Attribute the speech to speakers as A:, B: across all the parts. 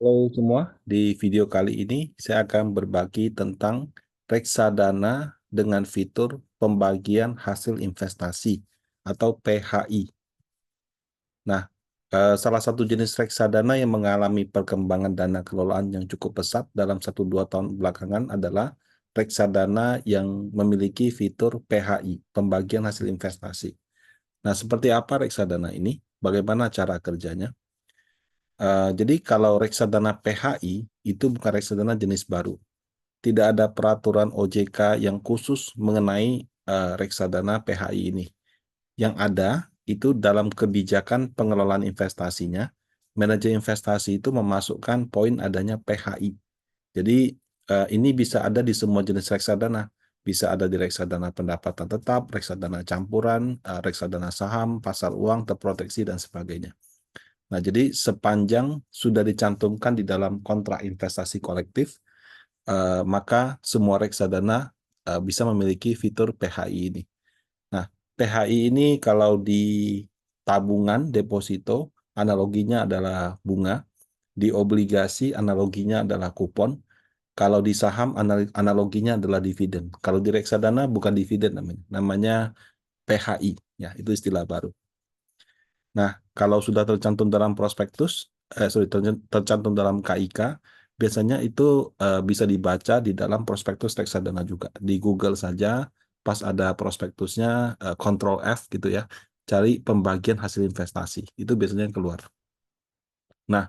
A: Halo semua, di video kali ini saya akan berbagi tentang reksadana dengan fitur pembagian hasil investasi atau PHI. Nah, salah satu jenis reksadana yang mengalami perkembangan dana kelolaan yang cukup pesat dalam 1-2 tahun belakangan adalah reksadana yang memiliki fitur PHI, pembagian hasil investasi. Nah, seperti apa reksadana ini? Bagaimana cara kerjanya? Jadi kalau reksadana PHI itu bukan reksadana jenis baru. Tidak ada peraturan OJK yang khusus mengenai reksadana PHI ini. Yang ada itu dalam kebijakan pengelolaan investasinya, manajer investasi itu memasukkan poin adanya PHI. Jadi ini bisa ada di semua jenis reksadana. Bisa ada di reksadana pendapatan tetap, reksadana campuran, reksadana saham, pasar uang, terproteksi, dan sebagainya. Nah, jadi sepanjang sudah dicantumkan di dalam kontrak investasi kolektif, maka semua reksadana bisa memiliki fitur PHI ini. Nah, PHI ini kalau di tabungan deposito, analoginya adalah bunga, di obligasi analoginya adalah kupon, kalau di saham analoginya adalah dividen. Kalau di reksadana bukan dividen namanya PHI, ya itu istilah baru. Nah, kalau sudah tercantum dalam prospektus, tercantum dalam KIK, biasanya itu bisa dibaca di dalam prospektus reksadana juga. Di Google saja, pas ada prospektusnya, Ctrl F gitu ya, cari pembagian hasil investasi. Itu biasanya yang keluar. Nah,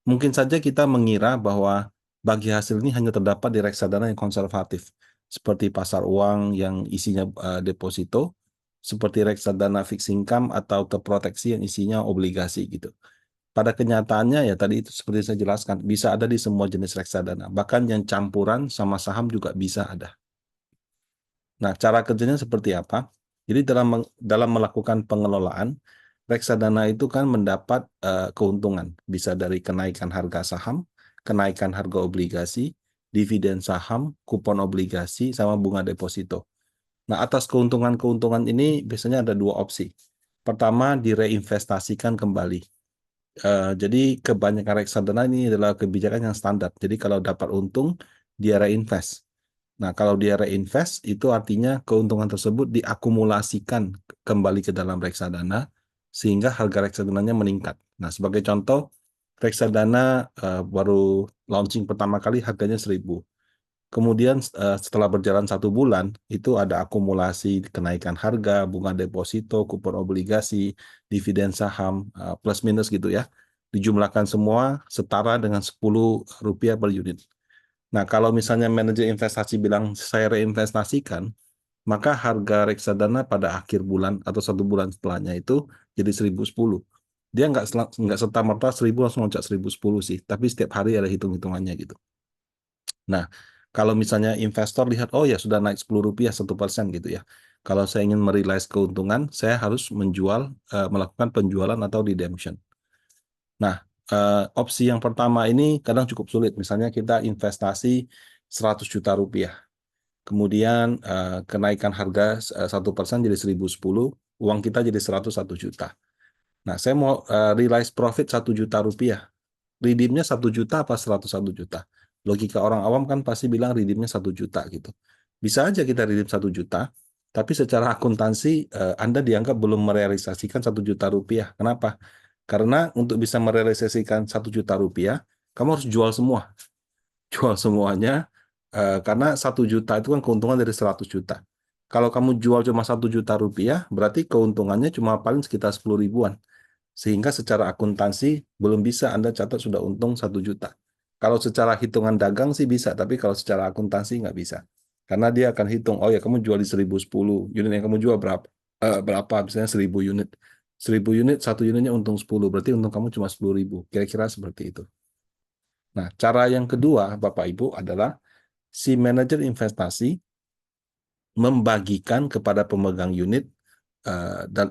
A: mungkin saja kita mengira bahwa bagi hasil ini hanya terdapat di reksadana yang konservatif, seperti pasar uang yang isinya deposito, seperti reksadana fixed income atau terproteksi yang isinya obligasi gitu. Pada kenyataannya ya tadi itu seperti saya jelaskan, bisa ada di semua jenis reksadana, bahkan yang campuran sama saham juga bisa ada. Nah, cara kerjanya seperti apa? Jadi dalam melakukan pengelolaan, reksadana itu kan mendapat keuntungan, bisa dari kenaikan harga saham, kenaikan harga obligasi, dividen saham, kupon obligasi, sama bunga deposito. Nah, atas keuntungan-keuntungan ini biasanya ada dua opsi. Pertama, direinvestasikan kembali. Jadi kebanyakan reksadana ini adalah kebijakan yang standar. Jadi kalau dapat untung, dia reinvest. Nah, kalau dia reinvest, itu artinya keuntungan tersebut diakumulasikan kembali ke dalam reksadana, sehingga harga reksadananya meningkat. Nah, sebagai contoh, reksadana baru launching pertama kali harganya 1.000. Kemudian setelah berjalan 1 bulan, itu ada akumulasi kenaikan harga, bunga deposito, kupon obligasi, dividen saham, plus minus gitu ya. Dijumlahkan semua setara dengan Rp10 per unit. Nah, kalau misalnya manajer investasi bilang saya reinvestasikan, maka harga reksadana pada akhir bulan atau 1 bulan setelahnya itu jadi 1.010. Dia nggak serta-merta 1.000 langsung loncat 1.010 sih, tapi setiap hari ada hitung-hitungannya gitu. Nah, kalau misalnya investor lihat, oh ya sudah naik Rp10 1% gitu ya. Kalau saya ingin merealize keuntungan, saya harus melakukan penjualan atau redemption. Nah, opsi yang pertama ini kadang cukup sulit. Misalnya kita investasi Rp100 juta. Kemudian kenaikan harga 1% jadi 1.010, uang kita jadi 101 juta. Nah, saya mau realize profit Rp1 juta. Redeemnya 1 juta apa 101 juta? Logika orang awam kan pasti bilang redeemnya 1 juta gitu. Bisa aja kita redeem 1 juta, tapi secara akuntansi Anda dianggap belum merealisasikan Rp1 juta. Kenapa? Karena untuk bisa merealisasikan Rp1 juta, kamu harus jual semua. Jual semuanya, karena 1 juta itu kan keuntungan dari 100 juta. Kalau kamu jual cuma Rp1 juta, berarti keuntungannya cuma paling sekitar 10 ribuan. Sehingga secara akuntansi belum bisa Anda catat sudah untung 1 juta. Kalau secara hitungan dagang sih bisa, tapi kalau secara akuntansi nggak bisa. Karena dia akan hitung, oh ya kamu jual di 1.010, unit yang kamu jual berapa? Berapa, misalnya 1.000 unit. 1.000 unit, satu unitnya untung 10, berarti untung kamu cuma 10.000. Kira-kira seperti itu. Nah, cara yang kedua, Bapak Ibu, adalah si manajer investasi membagikan kepada pemegang unit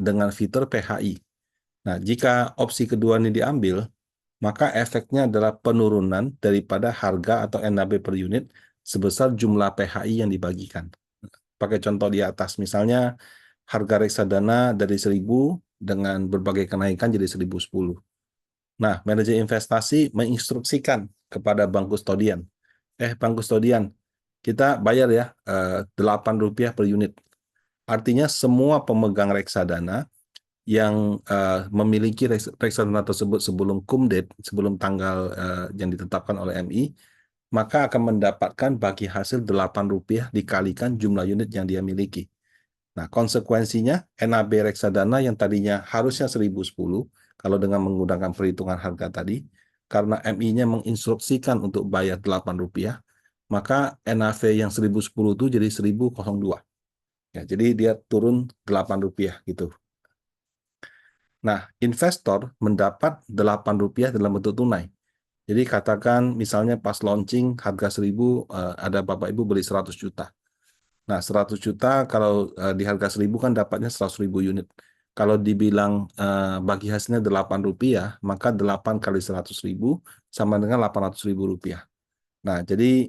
A: dengan fitur PHI. Nah, jika opsi kedua ini diambil, maka efeknya adalah penurunan daripada harga atau NAB per unit sebesar jumlah PHI yang dibagikan. Pakai contoh di atas, misalnya harga reksadana dari 1.000 dengan berbagai kenaikan jadi 1.010. Nah, manajer investasi menginstruksikan kepada bank kustodian. Bank kustodian, kita bayar ya Rp8 per unit. Artinya semua pemegang reksadana yang memiliki reksadana tersebut sebelum date, sebelum tanggal yang ditetapkan oleh MI, maka akan mendapatkan bagi hasil Rp8 dikalikan jumlah unit yang dia miliki. Nah, konsekuensinya NAB reksadana yang tadinya harusnya 1.010, kalau dengan menggunakan perhitungan harga tadi, karena MI-nya menginstruksikan untuk bayar Rp8, maka NAV yang 1.010 itu jadi 1.002. Ya, jadi dia turun Rp8 gitu. Nah, investor mendapat Rp8 dalam bentuk tunai. Jadi katakan misalnya pas launching harga 1.000, ada Bapak Ibu beli 100 juta. Nah, 100 juta kalau di harga 1.000 kan dapatnya 100.000 unit. Kalau dibilang bagi hasilnya Rp8, maka 8 kali 100.000 sama dengan Rp800.000. Nah, jadi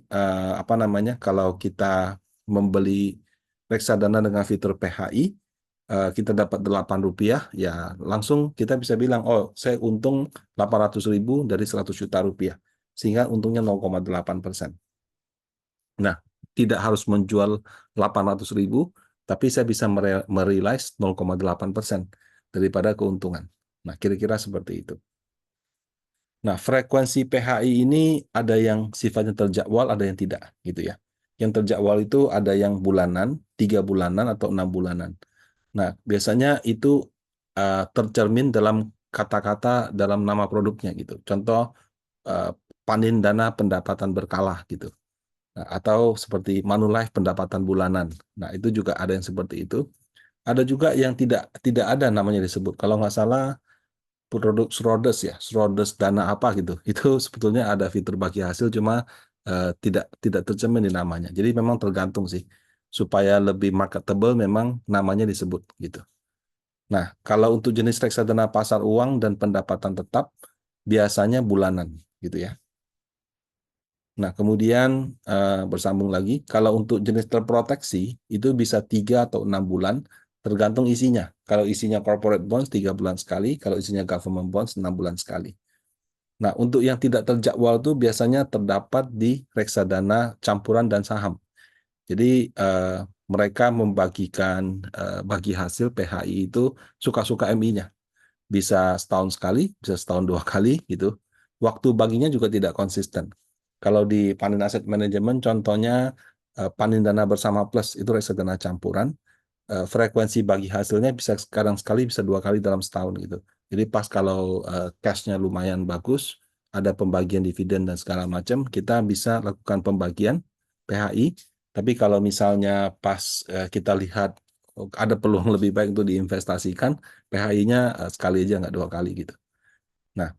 A: apa namanya? Kalau kita membeli reksadana dengan fitur PHI, kita dapat Rp8, ya langsung kita bisa bilang, oh saya untung 800.000 dari 100 juta rupiah, sehingga untungnya 0,8%. Nah, tidak harus menjual 800.000, tapi saya bisa merealize 0,8% daripada keuntungan. Nah, kira-kira seperti itu. Nah, frekuensi PHI ini ada yang sifatnya terjadwal, ada yang tidak, gitu ya. Yang terjadwal itu ada yang bulanan, 3 bulanan, atau 6 bulanan. Nah, biasanya itu tercermin dalam kata-kata dalam nama produknya, gitu. Contoh, uh, panin dana pendapatan berkala, gitu. Nah, atau seperti Manulife pendapatan bulanan. Nah, itu juga ada yang seperti itu. Ada juga yang tidak ada namanya disebut. Kalau nggak salah, produk Schroders ya, Schroders dana apa gitu. Itu sebetulnya ada fitur bagi hasil, cuma tidak tercermin di namanya. Jadi memang tergantung sih. Supaya lebih marketable memang namanya disebut gitu. Nah, kalau untuk jenis reksadana pasar uang dan pendapatan tetap biasanya bulanan gitu ya. Nah, kemudian bersambung lagi, kalau untuk jenis terproteksi itu bisa 3 atau 6 bulan, tergantung isinya. Kalau isinya corporate bonds 3 bulan sekali, kalau isinya government bonds 6 bulan sekali. Nah, untuk yang tidak terjadwal itu biasanya terdapat di reksadana campuran dan saham. Jadi mereka membagikan bagi hasil PHI itu suka-suka MI-nya. Bisa setahun sekali, bisa setahun 2 kali gitu. Waktu baginya juga tidak konsisten. Kalau di Panin Asset Management contohnya Panin Dana Bersama Plus itu reksadana campuran, frekuensi bagi hasilnya bisa sekarang sekali, bisa 2 kali dalam setahun gitu. Jadi pas kalau cash-nya lumayan bagus, ada pembagian dividen dan segala macam, kita bisa lakukan pembagian PHI. Tapi kalau misalnya pas kita lihat ada peluang lebih baik untuk diinvestasikan, PHI-nya sekali aja, nggak 2 kali gitu. Nah,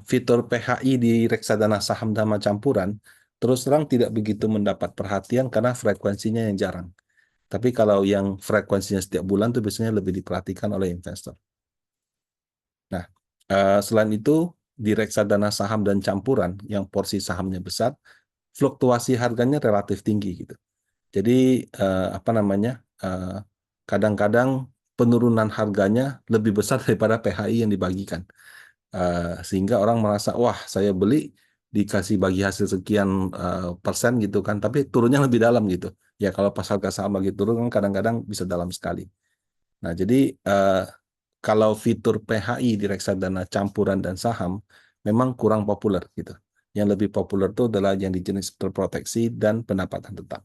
A: fitur PHI di reksadana saham dana campuran terus terang tidak begitu mendapat perhatian karena frekuensinya yang jarang. Tapi kalau yang frekuensinya setiap bulan tuh biasanya lebih diperhatikan oleh investor. Nah, selain itu di reksadana saham dan campuran yang porsi sahamnya besar, fluktuasi harganya relatif tinggi gitu. Jadi apa namanya? Kadang-kadang penurunan harganya lebih besar daripada PHI yang dibagikan. Sehingga orang merasa, wah saya beli dikasih bagi hasil sekian persen gitu kan, tapi turunnya lebih dalam gitu. Ya kalau pas harga saham lagi turun kan kadang-kadang bisa dalam sekali. Nah jadi kalau fitur PHI di reksadana campuran dan saham memang kurang populer gitu. Yang lebih populer itu adalah yang di jenis terproteksi dan pendapatan tetap.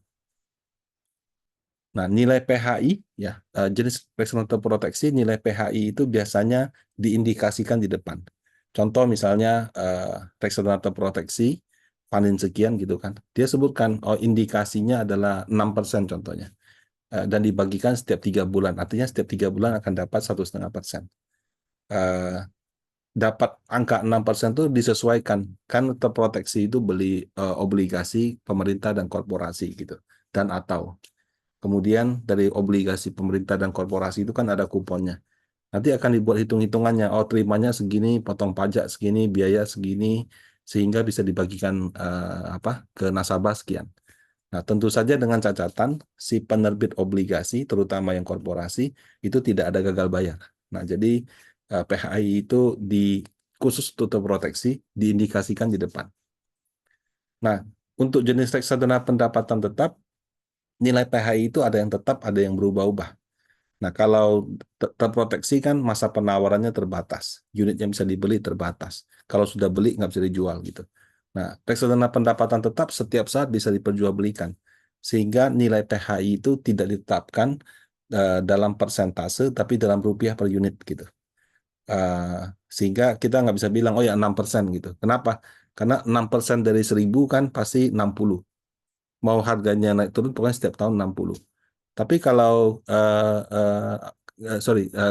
A: Nah, nilai PHI ya, jenis reksadana terproteksi, nilai PHI itu biasanya diindikasikan di depan. Contoh misalnya reksadana terproteksi panin sekian gitu kan. Dia sebutkan oh indikasinya adalah 6% contohnya. Dan dibagikan setiap 3 bulan. Artinya setiap 3 bulan akan dapat 1,5%. Dapat angka 6% itu disesuaikan. Kan terproteksi itu beli obligasi pemerintah dan korporasi gitu. Dan atau kemudian dari obligasi pemerintah dan korporasi itu kan ada kuponnya. Nanti akan dibuat hitung-hitungannya. Oh, terimanya segini, potong pajak segini, biaya segini, sehingga bisa dibagikan ke nasabah sekian. Nah, tentu saja dengan catatan si penerbit obligasi, terutama yang korporasi, itu tidak ada gagal bayar. Nah, jadi PHI itu khusus untuk terproteksi diindikasikan di depan. Nah, untuk jenis reksadana pendapatan tetap, nilai PHI itu ada yang tetap, ada yang berubah-ubah. Nah, kalau terproteksi kan masa penawarannya terbatas, unit yang bisa dibeli terbatas. Kalau sudah beli nggak bisa dijual gitu. Nah, reksadana pendapatan tetap setiap saat bisa diperjualbelikan, sehingga nilai PHI itu tidak ditetapkan dalam persentase, tapi dalam rupiah per unit gitu. Sehingga kita nggak bisa bilang, oh ya 6% gitu. Kenapa? Karena 6% dari 1.000 kan pasti 60. Mau harganya naik turun, pokoknya setiap tahun 60. Tapi kalau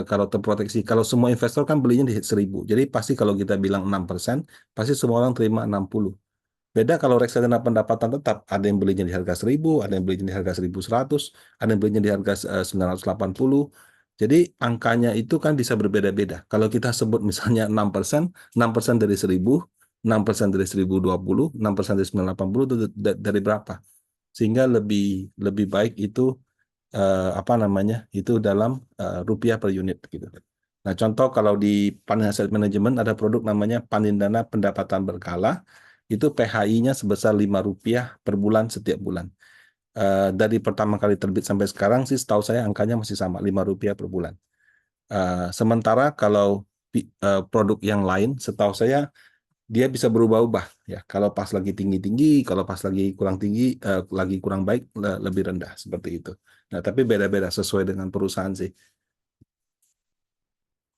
A: kalau terproteksi, kalau semua investor kan belinya di 1.000. Jadi pasti kalau kita bilang 6%, pasti semua orang terima 60. Beda kalau reksadana pendapatan tetap, ada yang belinya di harga 1.000, ada yang belinya di harga 1.100, ada yang belinya di harga 980. Jadi angkanya itu kan bisa berbeda-beda. Kalau kita sebut misalnya 6%, 6% dari 1.000, 6% dari 1.020, 6% dari 980 itu dari berapa? Sehingga lebih lebih baik itu apa namanya, itu dalam rupiah per unit gitu. Nah, contoh kalau di Panin Asset Management ada produk namanya Panindana Pendapatan Berkala, itu PHI-nya sebesar Rp5 per bulan setiap bulan. Dari pertama kali terbit sampai sekarang sih setahu saya angkanya masih sama, Rp5 per bulan. Sementara kalau produk yang lain setahu saya dia bisa berubah-ubah ya. Kalau pas lagi tinggi-tinggi, kalau pas lagi kurang tinggi, lagi kurang baik, lebih rendah seperti itu. Nah, tapi beda-beda sesuai dengan perusahaan sih.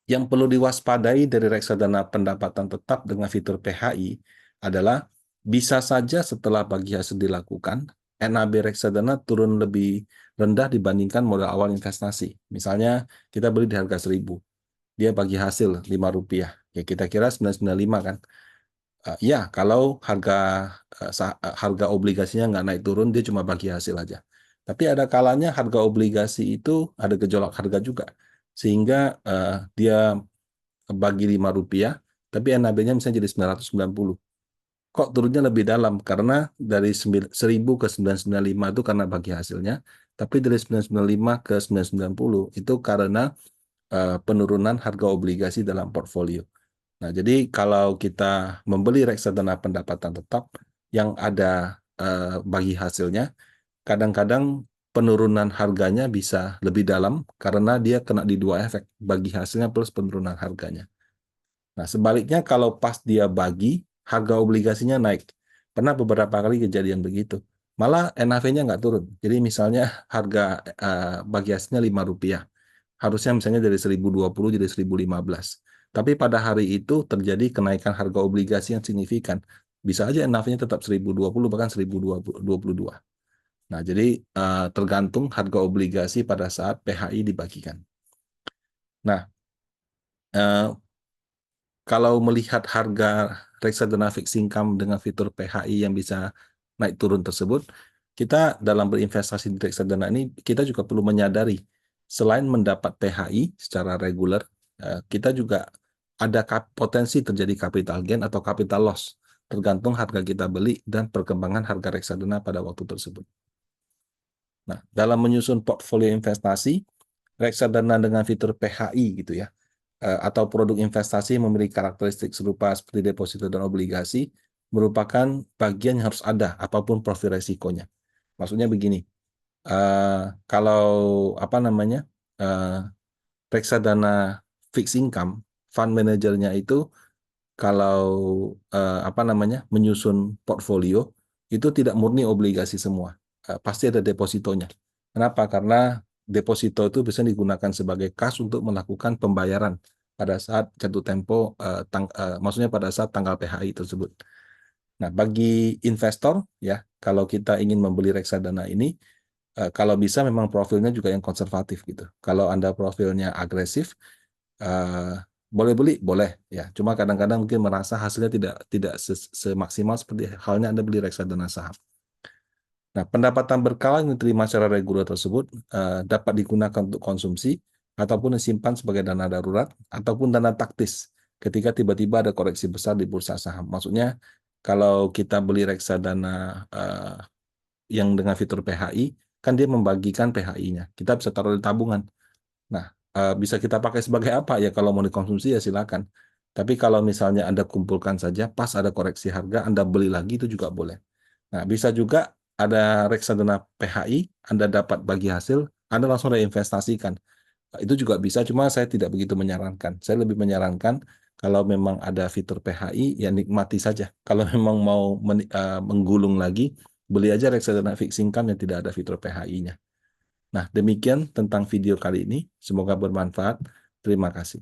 A: Yang perlu diwaspadai dari reksadana pendapatan tetap dengan fitur PHI adalah bisa saja setelah bagi hasil dilakukan, NAB reksadana turun lebih rendah dibandingkan modal awal investasi. Misalnya kita beli di harga 1.000, dia bagi hasil Rp5. Ya kita kira 995 kan. Ya, kalau harga obligasinya nggak naik turun, dia cuma bagi hasil aja. Tapi ada kalanya harga obligasi itu ada gejolak harga juga, sehingga dia bagi Rp5, tapi NAB-nya misalnya jadi 990. Kok turunnya lebih dalam? Karena dari 1.000 ke 995 itu karena bagi hasilnya, tapi dari 995 ke 990 itu karena penurunan harga obligasi dalam portfolio. Nah, jadi kalau kita membeli reksadana pendapatan tetap yang ada bagi hasilnya, kadang-kadang penurunan harganya bisa lebih dalam karena dia kena di dua efek, bagi hasilnya plus penurunan harganya. Nah, sebaliknya kalau pas dia bagi, harga obligasinya naik. Pernah beberapa kali kejadian begitu. Malah NAV-nya nggak turun. Jadi misalnya harga bagi hasilnya Rp5. Harusnya misalnya dari 1.020 jadi 1.015. Tapi pada hari itu terjadi kenaikan harga obligasi yang signifikan. Bisa aja NAV-nya tetap 1.020 bahkan 1.022. Nah, jadi tergantung harga obligasi pada saat PHI dibagikan. Nah, eh, kalau melihat harga reksadana fixed income dengan fitur PHI yang bisa naik turun tersebut, kita dalam berinvestasi di reksadana ini, kita juga perlu menyadari, selain mendapat PHI secara reguler, kita juga ada potensi terjadi capital gain atau capital loss, tergantung harga kita beli dan perkembangan harga reksadana pada waktu tersebut. Nah, dalam menyusun portfolio investasi, reksadana dengan fitur PHI gitu ya, atau produk investasi memiliki karakteristik serupa seperti deposito dan obligasi, merupakan bagian yang harus ada apapun profil resikonya. Maksudnya begini, kalau apa namanya, reksadana fixed income, fund manajernya itu kalau apa namanya menyusun portfolio itu tidak murni obligasi semua. Pasti ada depositonya. Kenapa? Karena deposito itu bisa digunakan sebagai kas untuk melakukan pembayaran pada saat jatuh tempo, maksudnya pada saat tanggal PHI tersebut. Nah, bagi investor ya, kalau kita ingin membeli reksadana ini, kalau bisa memang profilnya juga yang konservatif gitu. Kalau Anda profilnya agresif, eh, boleh beli, boleh ya. Cuma kadang-kadang mungkin merasa hasilnya tidak semaksimal seperti halnya Anda beli reksadana saham. Nah, pendapatan berkala yang diterima secara reguler tersebut dapat digunakan untuk konsumsi ataupun disimpan sebagai dana darurat ataupun dana taktis ketika tiba-tiba ada koreksi besar di bursa saham. Maksudnya kalau kita beli reksadana yang dengan fitur PHI, kan dia membagikan PHI-nya. Kita bisa taruh di tabungan. Nah, bisa kita pakai sebagai apa ya, kalau mau dikonsumsi ya silakan. Tapi kalau misalnya Anda kumpulkan saja, pas ada koreksi harga, Anda beli lagi itu juga boleh. Nah, bisa juga ada reksadana PHI, Anda dapat bagi hasil, Anda langsung reinvestasikan. Nah, itu juga bisa, cuma saya tidak begitu menyarankan. Saya lebih menyarankan kalau memang ada fitur PHI, ya nikmati saja. Kalau memang mau menggulung lagi, beli aja reksadana fixed income yang tidak ada fitur PHI-nya. Nah, demikian tentang video kali ini. Semoga bermanfaat. Terima kasih.